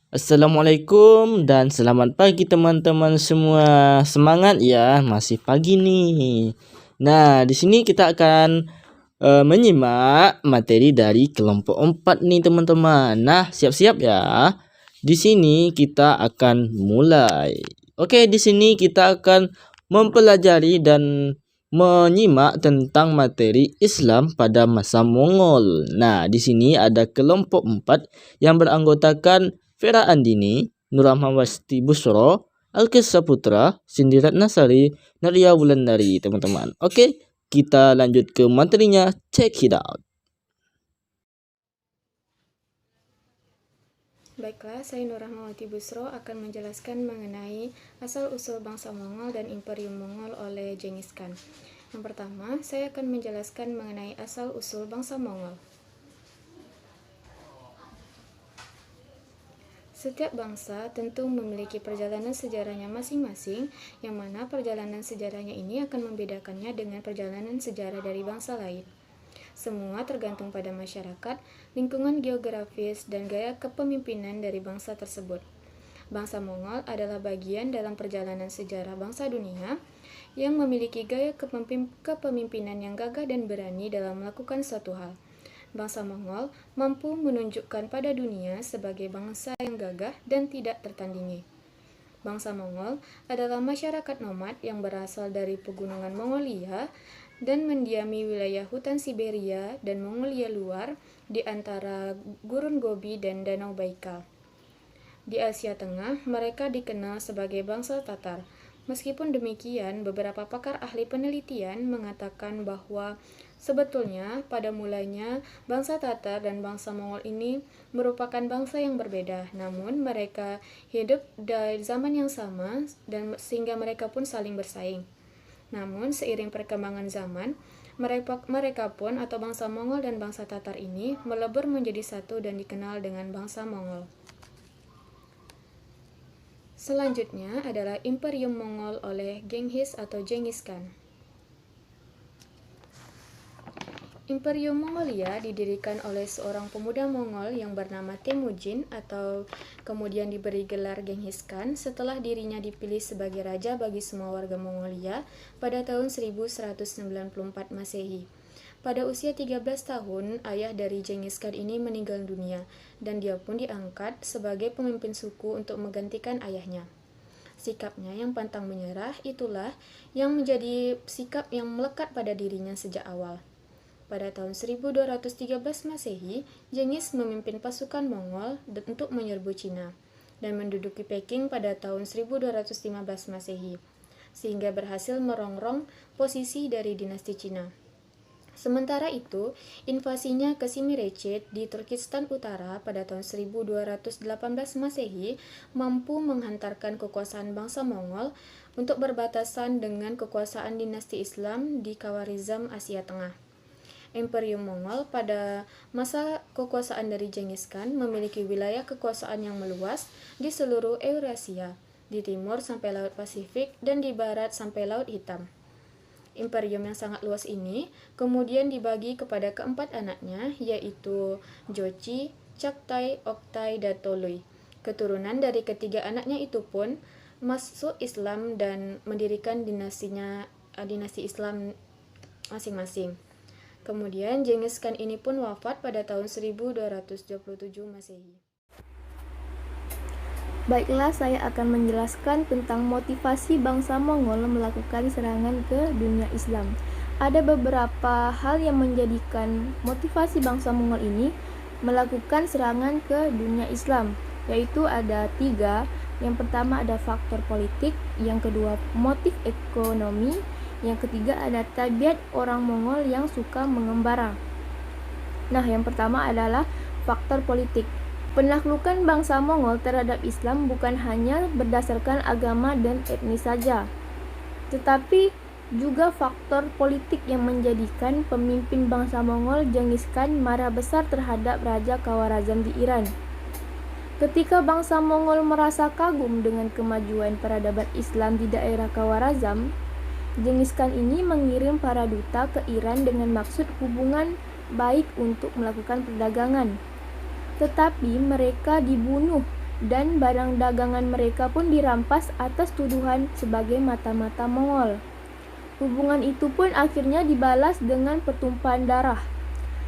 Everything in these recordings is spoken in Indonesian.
Assalamualaikum dan selamat pagi teman-teman semua. Semangat ya, masih pagi nih. Nah, di sini kita akan menyimak materi dari kelompok 4 nih teman-teman. Nah, siap-siap ya. Di sini kita akan mulai. Oke, di sini kita akan mempelajari dan menyimak tentang materi Islam pada masa Mongol. Nah, di sini ada kelompok 4 yang beranggotakan Vera Andini, Nur Rahmawati Busro, Alkes Saputra, Cindy Ratnasari, Nadia Wulandari, teman-teman. Oke, kita lanjut ke materinya. Check it out. Baiklah, saya Nur Rahmawati Busro akan menjelaskan mengenai asal-usul bangsa Mongol dan Imperium Mongol oleh Genghis Khan. Yang pertama, saya akan menjelaskan mengenai asal-usul bangsa Mongol. Setiap bangsa tentu memiliki perjalanan sejarahnya masing-masing, yang mana perjalanan sejarahnya ini akan membedakannya dengan perjalanan sejarah dari bangsa lain. Semua tergantung pada masyarakat, lingkungan geografis, dan gaya kepemimpinan dari bangsa tersebut. Bangsa Mongol adalah bagian dalam perjalanan sejarah bangsa dunia yang memiliki gaya kepemimpinan yang gagah dan berani dalam melakukan suatu hal. Bangsa Mongol mampu menunjukkan pada dunia sebagai bangsa yang gagah dan tidak tertandingi. Bangsa Mongol adalah masyarakat nomad yang berasal dari pegunungan Mongolia dan mendiami wilayah hutan Siberia dan Mongolia luar di antara Gurun Gobi dan Danau Baikal. Di Asia Tengah, mereka dikenal sebagai bangsa Tatar. Meskipun demikian, beberapa pakar ahli penelitian mengatakan bahwa sebetulnya pada mulanya bangsa Tatar dan bangsa Mongol ini merupakan bangsa yang berbeda, namun mereka hidup di zaman yang sama dan sehingga mereka pun saling bersaing. Namun seiring perkembangan zaman, mereka pun atau bangsa Mongol dan bangsa Tatar ini melebur menjadi satu dan dikenal dengan bangsa Mongol. Selanjutnya adalah Imperium Mongol oleh Genghis atau Genghis Khan. Imperium Mongolia didirikan oleh seorang pemuda Mongol yang bernama Temujin atau kemudian diberi gelar Genghis Khan setelah dirinya dipilih sebagai raja bagi semua warga Mongolia pada tahun 1194 Masehi. Pada usia 13 tahun, ayah dari Genghis Khan ini meninggal dunia, dan dia pun diangkat sebagai pemimpin suku untuk menggantikan ayahnya. Sikapnya yang pantang menyerah itulah yang menjadi sikap yang melekat pada dirinya sejak awal. Pada tahun 1213 Masehi, Genghis memimpin pasukan Mongol untuk menyerbu Cina dan menduduki Peking pada tahun 1215 Masehi, sehingga berhasil merongrong posisi dari dinasti Cina. Sementara itu, invasinya ke Simirecet di Turkistan Utara pada tahun 1218 Masehi mampu menghantarkan kekuasaan bangsa Mongol untuk berbatasan dengan kekuasaan dinasti Islam di Khawarizm, Asia Tengah. Imperium Mongol pada masa kekuasaan dari Genghis Khan memiliki wilayah kekuasaan yang meluas di seluruh Eurasia, di timur sampai Laut Pasifik dan di barat sampai Laut Hitam. Imperium yang sangat luas ini kemudian dibagi kepada keempat anaknya, yaitu Jochi, Chagtai, Oktai, dan Tolui. Keturunan dari ketiga anaknya itu pun masuk Islam dan mendirikan dinasti Islam masing-masing. Kemudian Genghis Khan ini pun wafat pada tahun 1227 Masehi. Baiklah, saya akan menjelaskan tentang motivasi bangsa Mongol melakukan serangan ke dunia Islam. Ada beberapa hal yang menjadikan motivasi bangsa Mongol ini melakukan serangan ke dunia Islam, yaitu ada 3. Yang pertama ada faktor politik, yang kedua motif ekonomi, yang ketiga ada tabiat orang Mongol yang suka mengembara. Nah, yang pertama adalah faktor politik. Penaklukan bangsa Mongol terhadap Islam bukan hanya berdasarkan agama dan etnis saja, tetapi juga faktor politik yang menjadikan pemimpin bangsa Mongol Genghis Khan marah besar terhadap Raja Khawarazm di Iran. Ketika bangsa Mongol merasa kagum dengan kemajuan peradaban Islam di daerah Khawarazm, Genghis Khan ini mengirim para duta ke Iran dengan maksud hubungan baik untuk melakukan perdagangan. Tetapi mereka dibunuh dan barang dagangan mereka pun dirampas atas tuduhan sebagai mata-mata Mongol. Hubungan itu pun akhirnya dibalas dengan pertumpahan darah,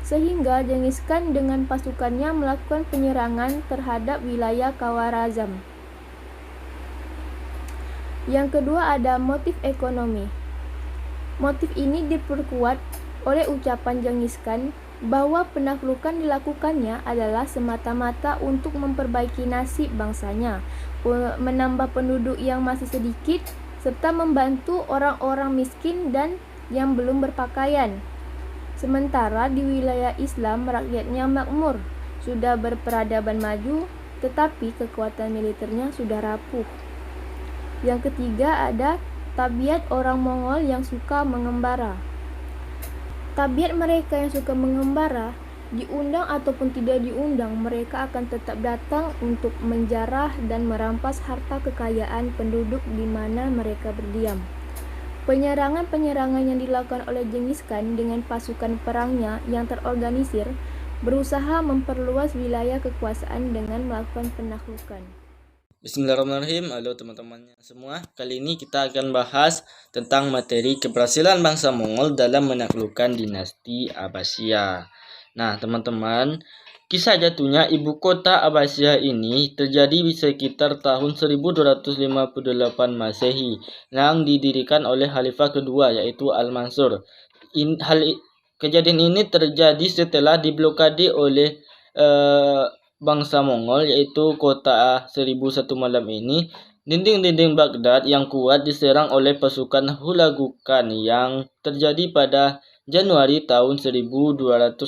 sehingga Genghis Khan dengan pasukannya melakukan penyerangan terhadap wilayah Khawarazm. Yang kedua ada motif ekonomi. Motif ini diperkuat oleh ucapan Genghis Khan bahwa penaklukan dilakukannya adalah semata-mata untuk memperbaiki nasib bangsanya, menambah penduduk yang masih sedikit, serta membantu orang-orang miskin dan yang belum berpakaian. Sementara di wilayah Islam rakyatnya makmur, sudah berperadaban maju, tetapi kekuatan militernya sudah rapuh. Yang ketiga ada tabiat orang Mongol yang suka mengembara. Tabiat mereka yang suka mengembara, diundang ataupun tidak diundang, mereka akan tetap datang untuk menjarah dan merampas harta kekayaan penduduk di mana mereka berdiam. Penyerangan-penyerangan yang dilakukan oleh Genghis Khan dengan pasukan perangnya yang terorganisir berusaha memperluas wilayah kekuasaan dengan melakukan penaklukan. Bismillahirrahmanirrahim. Halo teman-temannya semua. Kali ini kita akan bahas tentang materi keberhasilan bangsa Mongol dalam menaklukkan dinasti Abbasiyah. Nah, teman-teman, kisah jatuhnya ibu kota Abbasiyah ini terjadi di sekitar tahun 1258 Masehi yang didirikan oleh Khalifah kedua yaitu Al-Mansur. Kejadian ini terjadi setelah diblokade oleh bangsa Mongol yaitu kota 1001 malam ini. Dinding-dinding Baghdad yang kuat diserang oleh pasukan Hulagu Khan yang terjadi pada Januari tahun 1258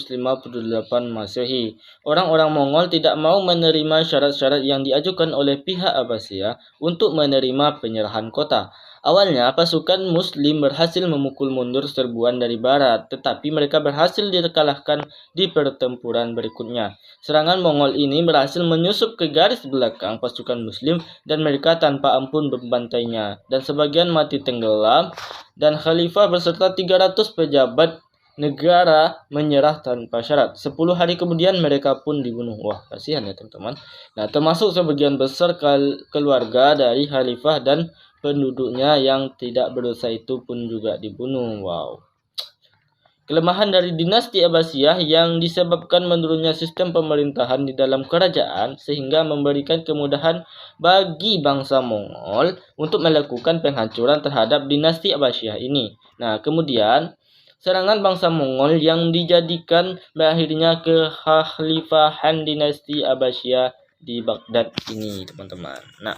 Masehi. Orang-orang Mongol tidak mau menerima syarat-syarat yang diajukan oleh pihak Abbasiyah untuk menerima penyerahan kota. Awalnya, pasukan Muslim berhasil memukul mundur serbuan dari barat, tetapi mereka berhasil dikalahkan di pertempuran berikutnya. Serangan Mongol ini berhasil menyusup ke garis belakang pasukan Muslim dan mereka tanpa ampun membantainya, dan sebagian mati tenggelam, dan Khalifah beserta 300 pejabat negara menyerah tanpa syarat. 10 hari kemudian mereka pun dibunuh. Wah, kasihan ya teman-teman. Nah, termasuk sebagian besar keluarga dari Khalifah dan penduduknya yang tidak berdosa itu pun juga dibunuh. Wow. Kelemahan dari dinasti Abbasiyah yang disebabkan menurunnya sistem pemerintahan di dalam kerajaan sehingga memberikan kemudahan bagi bangsa Mongol untuk melakukan penghancuran terhadap dinasti Abbasiyah ini. Nah, kemudian serangan bangsa Mongol yang dijadikan berakhirnya kekhalifahan dinasti Abbasiyah di Baghdad ini, teman-teman. Nah,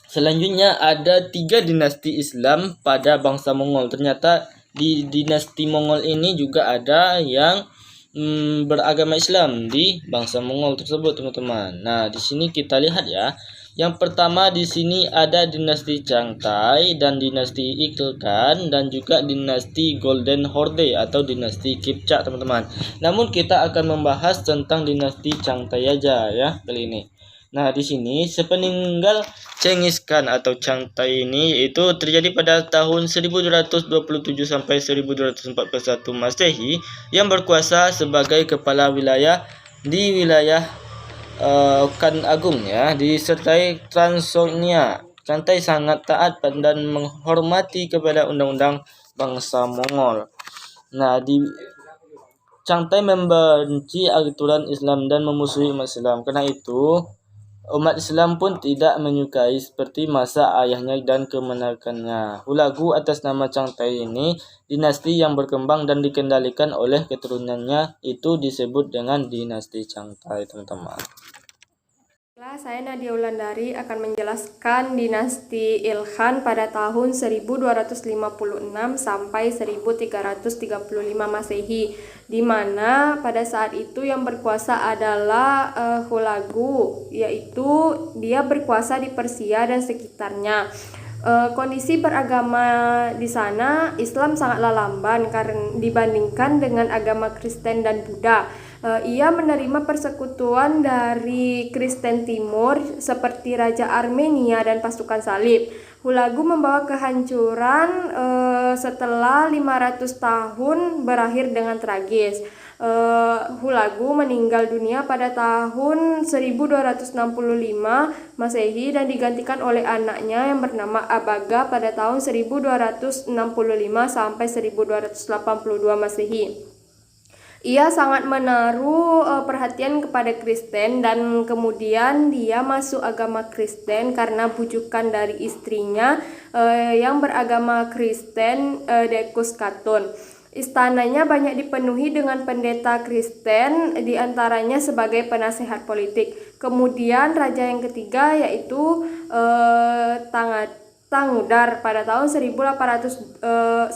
selanjutnya ada 3 dinasti Islam pada bangsa Mongol. Ternyata di dinasti Mongol ini juga ada yang beragama Islam di bangsa Mongol tersebut, teman-teman. Nah, di sini kita lihat ya. Yang pertama di sini ada dinasti Changtai dan dinasti Ilkhan dan juga dinasti Golden Horde atau dinasti Kipchak, teman-teman. Namun kita akan membahas tentang dinasti Changtai aja ya kali ini. Nah, di sini sepeninggal Genghis Khan atau Changtai ini itu terjadi pada tahun 1227 sampai 1241 Masehi yang berkuasa sebagai kepala wilayah di wilayah Khan Agung ya, disertai Transylvania. Changtai sangat taat dan menghormati kepada undang-undang bangsa Mongol. Nah, Changtai membenci aturan Islam dan memusuhi umat Islam. Karena itu, umat Islam pun tidak menyukai seperti masa ayahnya dan kemenakannya. Hulagu atas nama Changtai ini, dinasti yang berkembang dan dikendalikan oleh keturunannya itu disebut dengan dinasti Changtai, teman-teman. Saya Nadia Wulandari akan menjelaskan dinasti Ilkhan pada tahun 1256 sampai 1335 Masehi, di mana pada saat itu yang berkuasa adalah Hulagu, yaitu dia berkuasa di Persia dan sekitarnya. Kondisi beragama di sana Islam sangatlah lamban karena dibandingkan dengan agama Kristen dan Buddha. Ia menerima persekutuan dari Kristen Timur seperti Raja Armenia dan pasukan salib. Hulagu membawa kehancuran setelah 500 tahun berakhir dengan tragis. Hulagu meninggal dunia pada tahun 1265 Masehi dan digantikan oleh anaknya yang bernama Abaga pada tahun 1265 sampai 1282 Masehi. Ia sangat menaruh perhatian kepada Kristen dan kemudian dia masuk agama Kristen karena bujukan dari istrinya yang beragama Kristen, Decus Caton. Istananya banyak dipenuhi dengan pendeta Kristen, diantaranya sebagai penasehat politik. Kemudian raja yang ketiga yaitu Tangudar pada tahun 1282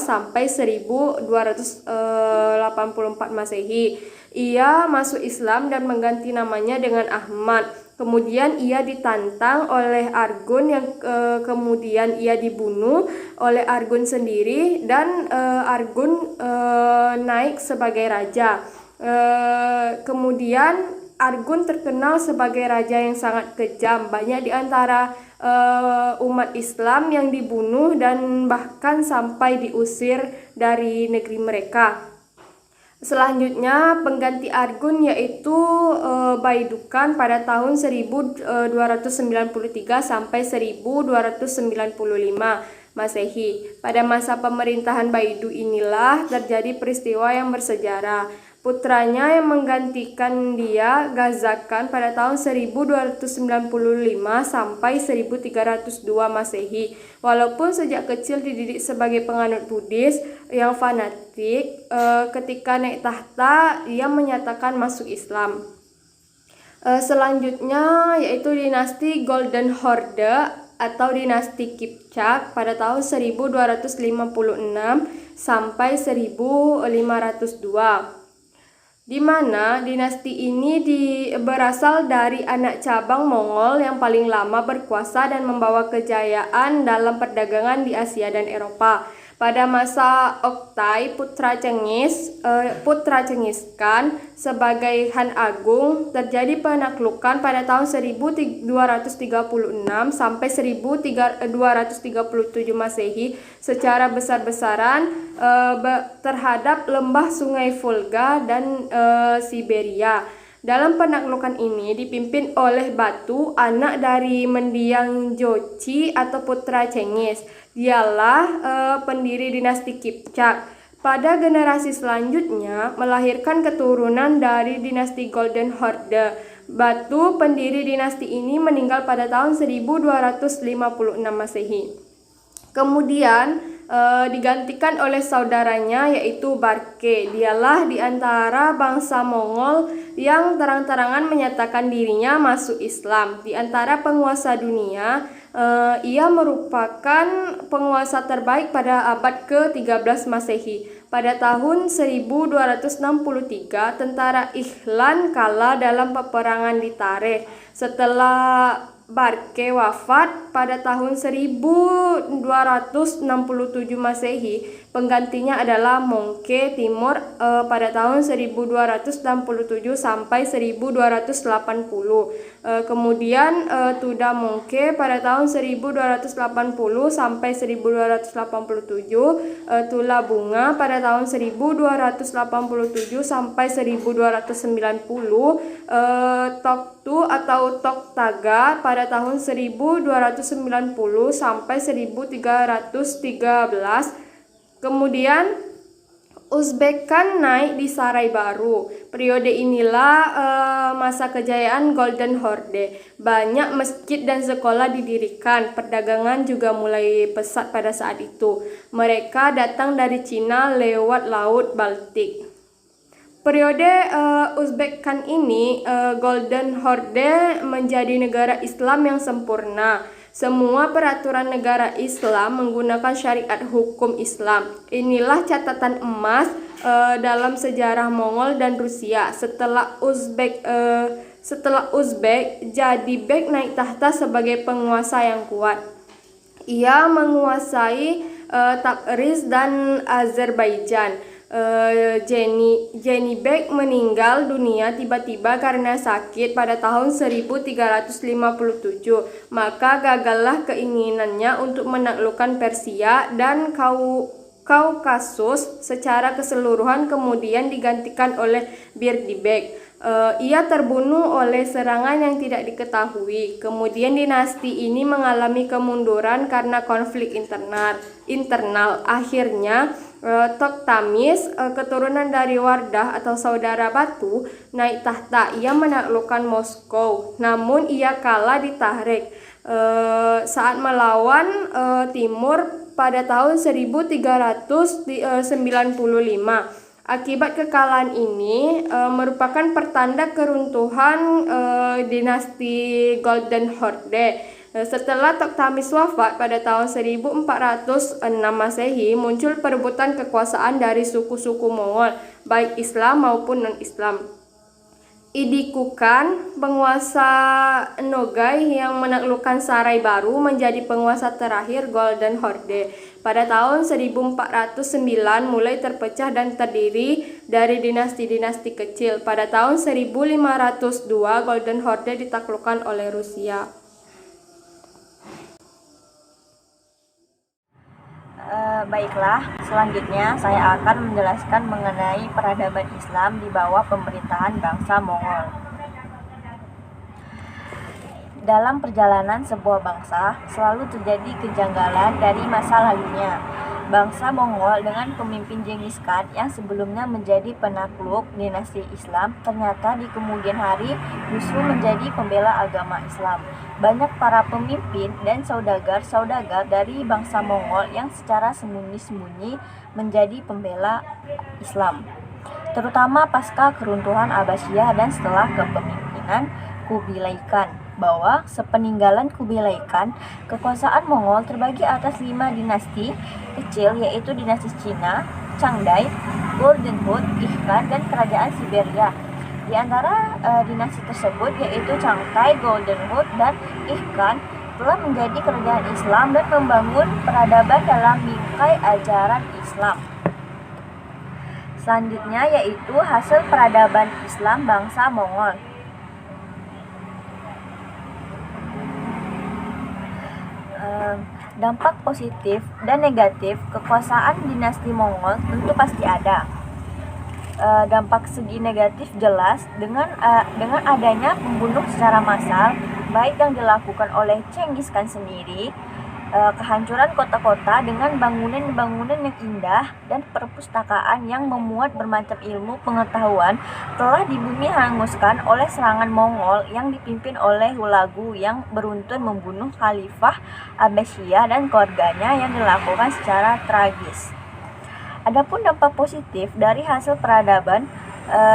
sampai 1284 Masehi. Ia masuk Islam dan mengganti namanya dengan Ahmad. Kemudian ia ditantang oleh Argun yang kemudian ia dibunuh oleh Argun sendiri dan Argun naik sebagai raja. Kemudian Argun terkenal sebagai raja yang sangat kejam. Banyak di antara umat Islam yang dibunuh dan bahkan sampai diusir dari negeri mereka. Selanjutnya pengganti Argun yaitu Baidukan pada tahun 1293 sampai 1295 Masehi. Pada masa pemerintahan Baidu inilah terjadi peristiwa yang bersejarah. Putranya yang menggantikan dia, Gazakan, pada tahun 1295 sampai 1302 Masehi. Walaupun sejak kecil dididik sebagai penganut Buddhis yang fanatik, ketika naik tahta ia menyatakan masuk Islam. Selanjutnya yaitu dinasti Golden Horde atau dinasti Kipchak pada tahun 1256 sampai 1502. Di mana dinasti ini berasal dari anak cabang Mongol yang paling lama berkuasa dan membawa kejayaan dalam perdagangan di Asia dan Eropa. Pada masa Oktai, Putra Cengis Khan sebagai Han Agung, terjadi penaklukan pada tahun 1236 sampai 1237 Masehi secara besar-besaran terhadap lembah Sungai Volga dan Siberia. Dalam penaklukan ini dipimpin oleh Batu, anak dari mendiang Jochi atau putra Cengis. Dialah pendiri dinasti Kipchak. Pada generasi selanjutnya melahirkan keturunan dari dinasti Golden Horde. Batu, pendiri dinasti ini, meninggal pada tahun 1256 Masehi. Kemudian digantikan oleh saudaranya yaitu Barke. Dialah di antara bangsa Mongol yang terang-terangan menyatakan dirinya masuk Islam. Di antara penguasa dunia, ia merupakan penguasa terbaik pada abad ke-13 Masehi. Pada tahun 1263, tentara Ihlan kalah dalam peperangan di Tareh. Setelah Barke wafat pada tahun 1267 Masehi, penggantinya adalah Mongke Timur pada tahun 1267 sampai 1280. Kemudian Tuda Mongke pada tahun 1280 sampai 1287, Tula Bunga pada tahun 1287 sampai 1290, Toktu atau Toktaga pada tahun 1290 sampai 1313. Kemudian Uzbek Khan naik di Sarai Baru. Periode inilah masa kejayaan Golden Horde. Banyak masjid dan sekolah didirikan. Perdagangan juga mulai pesat pada saat itu. Mereka datang dari Cina lewat Laut Baltik. Periode Uzbek Khan ini, Golden Horde menjadi negara Islam yang sempurna. Semua peraturan negara Islam menggunakan syariat hukum Islam. Inilah catatan emas dalam sejarah Mongol dan Rusia. Setelah Uzbek, Jadibek naik tahta sebagai penguasa yang kuat. Ia menguasai Tabriz dan Azerbaijan. Jenibek meninggal dunia tiba-tiba karena sakit pada tahun 1357. Maka gagallah keinginannya untuk menaklukkan Persia dan Kaukasus secara keseluruhan kemudian digantikan oleh Birdibeg. Ia terbunuh oleh serangan yang tidak diketahui. Kemudian dinasti ini mengalami kemunduran karena konflik internal. Akhirnya Tokhtamis, keturunan dari Wardah atau saudara Batu, naik tahta. Ia menaklukkan Moskow, namun ia kalah di Tahrik saat melawan Timur pada tahun 1395. Akibat kekalahan ini merupakan pertanda keruntuhan dinasti Golden Horde. Setelah Tokhtamis wafat pada tahun 1406 Masehi, muncul perebutan kekuasaan dari suku-suku Mongol, baik Islam maupun non-Islam. Idikukan, penguasa Nogai yang menaklukkan Sarai Baru, menjadi penguasa terakhir Golden Horde. Pada tahun 1409 mulai terpecah dan terdiri dari dinasti-dinasti kecil. Pada tahun 1502 Golden Horde ditaklukkan oleh Rusia. Baiklah, selanjutnya saya akan menjelaskan mengenai peradaban Islam di bawah pemerintahan bangsa Mongol. Dalam perjalanan sebuah bangsa, selalu terjadi kejanggalan dari masa lalunya. Bangsa Mongol dengan pemimpin Genghis Khan yang sebelumnya menjadi penakluk dinasti Islam, ternyata di kemudian hari justru menjadi pembela agama Islam. Banyak para pemimpin dan saudagar dari bangsa Mongol yang secara sembunyi-sembunyi menjadi pembela Islam, terutama pasca keruntuhan Abbasiyah dan setelah kepemimpinan Kubilai Khan, bahwa sepeninggalan Kubilai Khan, kekuasaan Mongol terbagi atas 5 dinasti kecil, yaitu dinasti Cina, Changdai, Golden Horde, Ikhan, dan kerajaan Siberia. Di antara dinasti tersebut, yaitu Changtai, Golden Horde, dan Ikhan, telah menjadi kerajaan Islam dan membangun peradaban dalam bingkai ajaran Islam. Selanjutnya yaitu hasil peradaban Islam bangsa Mongol. Dampak positif dan negatif kekuasaan dinasti Mongol tentu pasti ada. Dampak segi negatif jelas dengan adanya pembunuh secara massal, baik yang dilakukan oleh Genghis Khan sendiri, kehancuran kota-kota dengan bangunan-bangunan yang indah, dan perpustakaan yang memuat bermacam ilmu pengetahuan telah di bumi hanguskan oleh serangan Mongol yang dipimpin oleh Hulagu yang beruntun membunuh Khalifah Abbasiyah dan keluarganya yang dilakukan secara tragis. Adapun dampak positif dari hasil peradaban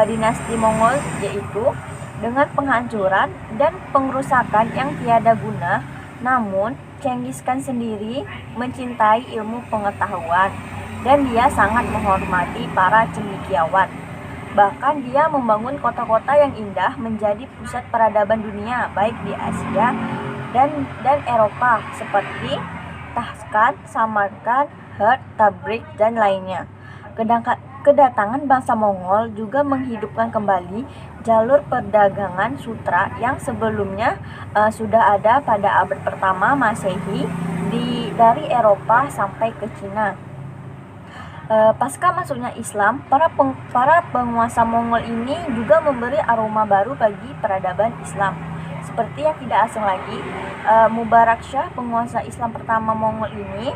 dinasti Mongol yaitu dengan penghancuran dan pengerusakan yang tiada guna, namun Genghis Khan sendiri mencintai ilmu pengetahuan dan dia sangat menghormati para cendekiawan. Bahkan dia membangun kota-kota yang indah menjadi pusat peradaban dunia, baik di Asia dan Eropa seperti Tashkent, Samarkand, Herat, Tabrik, dan lainnya. Kedatangan bangsa Mongol juga menghidupkan kembali jalur perdagangan sutra yang sebelumnya sudah ada pada abad pertama Masehi dari Eropa sampai ke Cina. Pasca masuknya Islam, para penguasa Mongol ini juga memberi aroma baru bagi peradaban Islam. Seperti yang tidak asing lagi, Mubarak Shah, penguasa Islam pertama Mongol ini,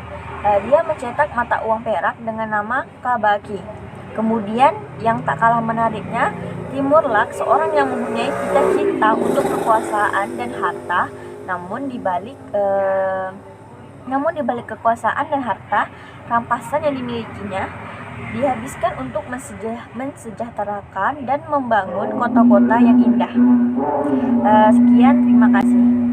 dia mencetak mata uang perak dengan nama Kabaki. Kemudian yang tak kalah menariknya, Timurlak, seorang yang mempunyai cita-cita untuk kekuasaan dan harta, namun di balik kekuasaan dan harta, rampasan yang dimilikinya dihabiskan untuk mensejahterakan dan membangun kota-kota yang indah. Sekian, terima kasih.